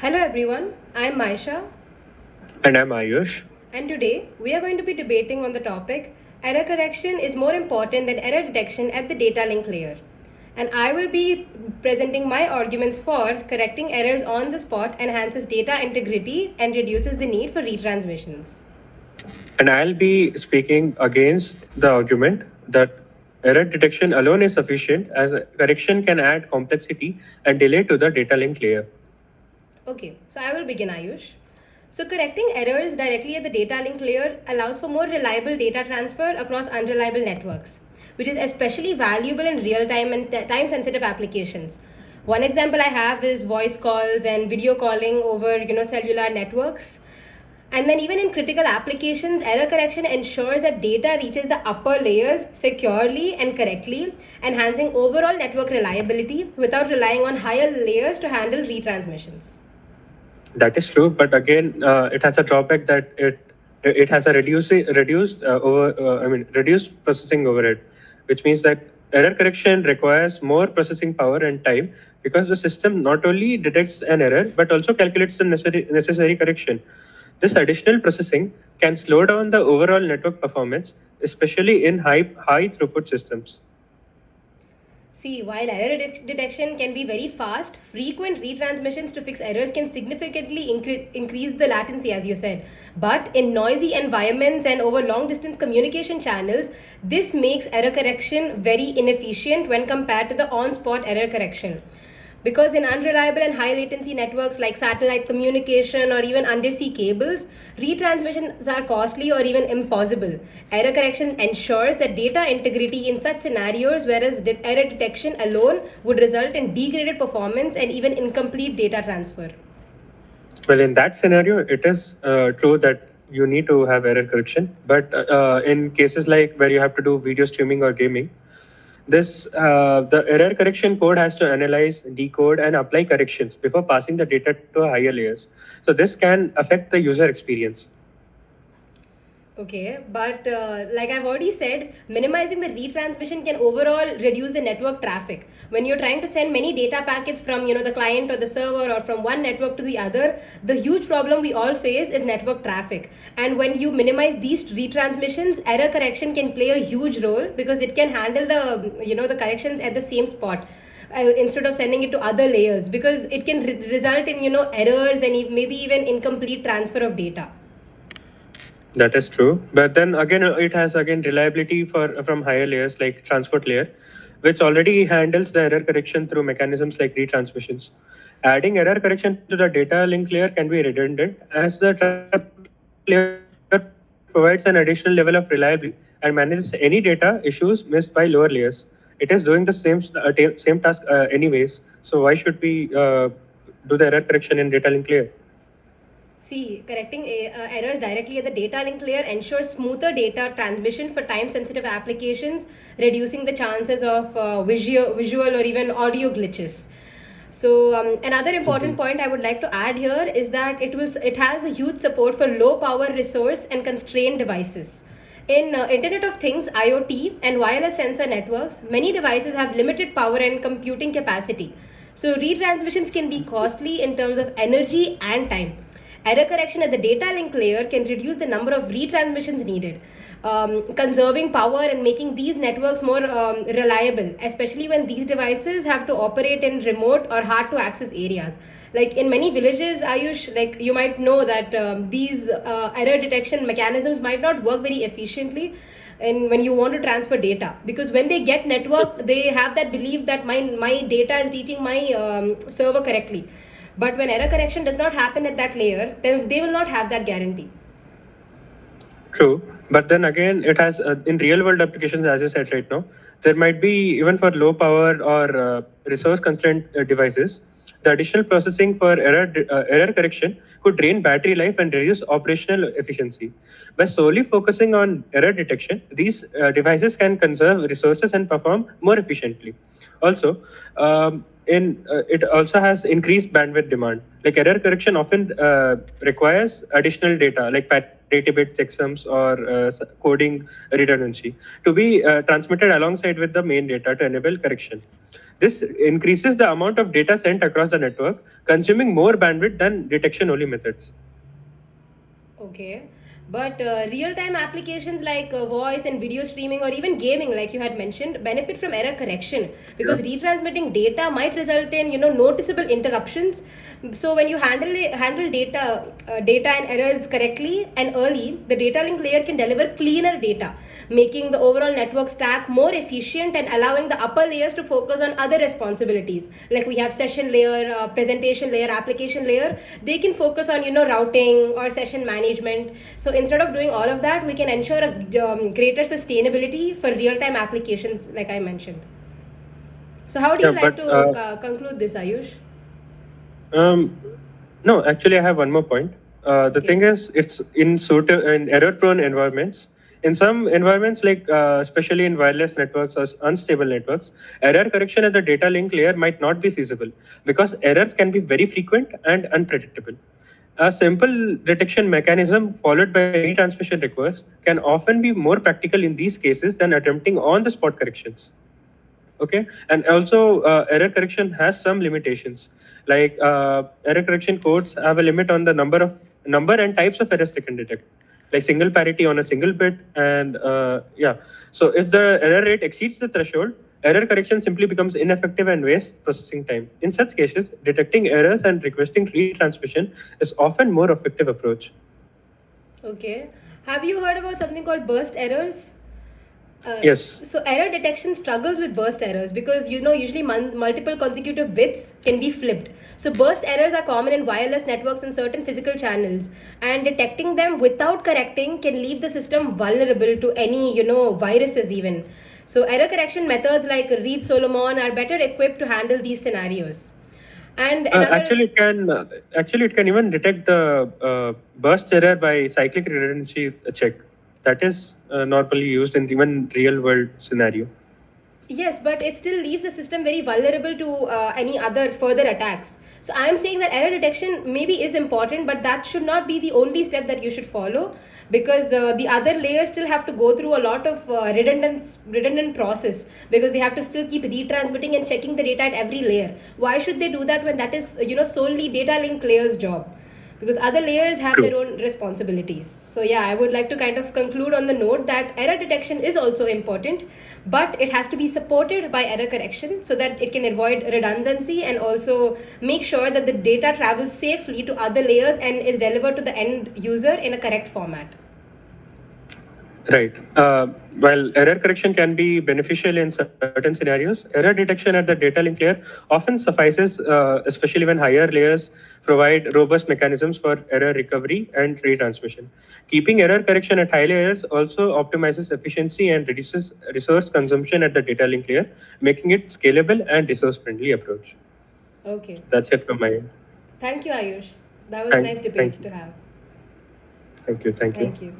Hello everyone, I'm Maisha, And I'm Ayush. and today we are going to be debating on the topic error correction is more important than error detection at the data link layer. And I will be presenting my arguments for correcting errors on the spot enhances data integrity and reduces the need for retransmissions. And I'll be speaking against the argument that error detection alone is sufficient as correction can add complexity and delay to the data link layer. Okay, so I will begin, Ayush. So, correcting errors directly at the data link layer allows for more reliable data transfer across unreliable networks, which is especially valuable in real time and time sensitive applications. One example I have is voice calls and video calling over cellular networks. And then even in critical applications, error correction ensures that data reaches the upper layers securely and correctly, enhancing overall network reliability without relying on higher layers to handle retransmissions. That is true, but again, it has a drawback that it has a reduced processing overhead, which means that error correction requires more processing power and time because the system not only detects an error but also calculates the necessary correction. This additional processing can slow down the overall network performance, especially in high throughput systems. See, while error detection can be very fast, frequent retransmissions to fix errors can significantly increase the latency, as you said. But in noisy environments and over long distance communication channels, this makes error correction very inefficient when compared to the on spot error correction. Because in unreliable and high latency networks like satellite communication or even undersea cables, retransmissions are costly or even impossible. Error correction ensures that data integrity in such scenarios, whereas error detection alone would result in degraded performance and even incomplete data transfer. Well, in that scenario, it is true that you need to have error correction. But in cases like where you have to do video streaming or gaming, the error correction code has to analyze, decode, and apply corrections before passing the data to higher layers. So this can affect the user experience. Okay, but like I've already said, minimizing the retransmission can overall reduce the network traffic. When you're trying to send many data packets from the client or the server or from one network to the other, the huge problem we all face is network traffic. And when you minimize these retransmissions, error correction can play a huge role because it can handle the corrections at the same spot. Instead of sending it to other layers, because it can result in errors and maybe even incomplete transfer of data. That is true. But then again, it has again reliability for from higher layers like transport layer, which already handles the error correction through mechanisms like retransmissions. Adding error correction to the data link layer can be redundant as the transport layer provides an additional level of reliability and manages any data issues missed by lower layers. It is doing the same task anyways. So why should we do the error correction in data link layer? See, correcting errors directly at the data link layer ensures smoother data transmission for time sensitive applications, reducing the chances of visual or even audio glitches. So another important point I would like to add here is that it has a huge support for low power resource and constrained devices. In Internet of Things, IoT, and wireless sensor networks, many devices have limited power and computing capacity. So retransmissions can be costly in terms of energy and time. Error correction at the data link layer can reduce the number of retransmissions needed, conserving power and making these networks more reliable, especially when these devices have to operate in remote or hard to access areas. Like in many villages, Ayush, like you might know that these error detection mechanisms might not work very efficiently and when you want to transfer data, because when they get network they have that belief that my data is reaching my server correctly, but when error correction does not happen at that layer, then they will not have that guarantee. True, but then again, it has in real world applications, as you said right now, there might be even for low power or resource constrained devices. The additional processing for error correction could drain battery life and reduce operational efficiency. By solely focusing on error detection, these devices can conserve resources and perform more efficiently. Also, it also has increased bandwidth demand. Like error correction often requires additional data, like parity bit checksums or coding redundancy, to be transmitted alongside with the main data to enable correction. This increases the amount of data sent across the network, consuming more bandwidth than detection-only methods. Okay. But real-time applications like voice and video streaming or even gaming, like you had mentioned, benefit from error correction because retransmitting data might result in noticeable interruptions. So when you handle data and errors correctly and early, the data link layer can deliver cleaner data, making the overall network stack more efficient and allowing the upper layers to focus on other responsibilities. Like we have session layer, presentation layer, application layer. They can focus on routing or session management. So instead of doing all of that, we can ensure a greater sustainability for real-time applications, like I mentioned. So how do you like to conclude this, Ayush? No, actually, I have one more point. The thing is, it's in error-prone environments. In some environments, like especially in wireless networks or unstable networks, error correction at the data link layer might not be feasible because errors can be very frequent and unpredictable. A simple detection mechanism followed by retransmission requests can often be more practical in these cases than attempting on-the-spot corrections. Okay, and also error correction has some limitations. Like error correction codes have a limit on the number and types of errors they can detect, like single parity on a single bit, and yeah. So if the error rate exceeds the threshold, error correction simply becomes ineffective and wastes processing time. In such cases, detecting errors and requesting retransmission is often more effective approach. Okay. Have you heard about something called burst errors? Yes. So error detection struggles with burst errors because usually multiple consecutive bits can be flipped. So burst errors are common in wireless networks and certain physical channels, and detecting them without correcting can leave the system vulnerable to any viruses even. So error correction methods like Reed Solomon are better equipped to handle these scenarios. And another Actually, it can even detect the burst error by cyclic redundancy check. That is normally used in even real world scenario. Yes, but it still leaves the system very vulnerable to any other further attacks. So I am saying that error detection maybe is important, but that should not be the only step that you should follow because the other layers still have to go through a lot of redundant process because they have to still keep retransmitting and checking the data at every layer. Why should they do that when that is solely data link layer's job? Because other layers have True. their own responsibilities. So yeah, I would like to kind of conclude on the note that error detection is also important, but it has to be supported by error correction so that it can avoid redundancy and also make sure that the data travels safely to other layers and is delivered to the end user in a correct format. Right. While error correction can be beneficial in certain scenarios, error detection at the data link layer often suffices, especially when higher layers provide robust mechanisms for error recovery and retransmission. Keeping error correction at high layers also optimizes efficiency and reduces resource consumption at the data link layer, making it scalable and resource-friendly approach. Okay. That's it from my end. Thank you, Ayush. That was a nice Thank debate you. to have. Thank you. Thank you. Thank you.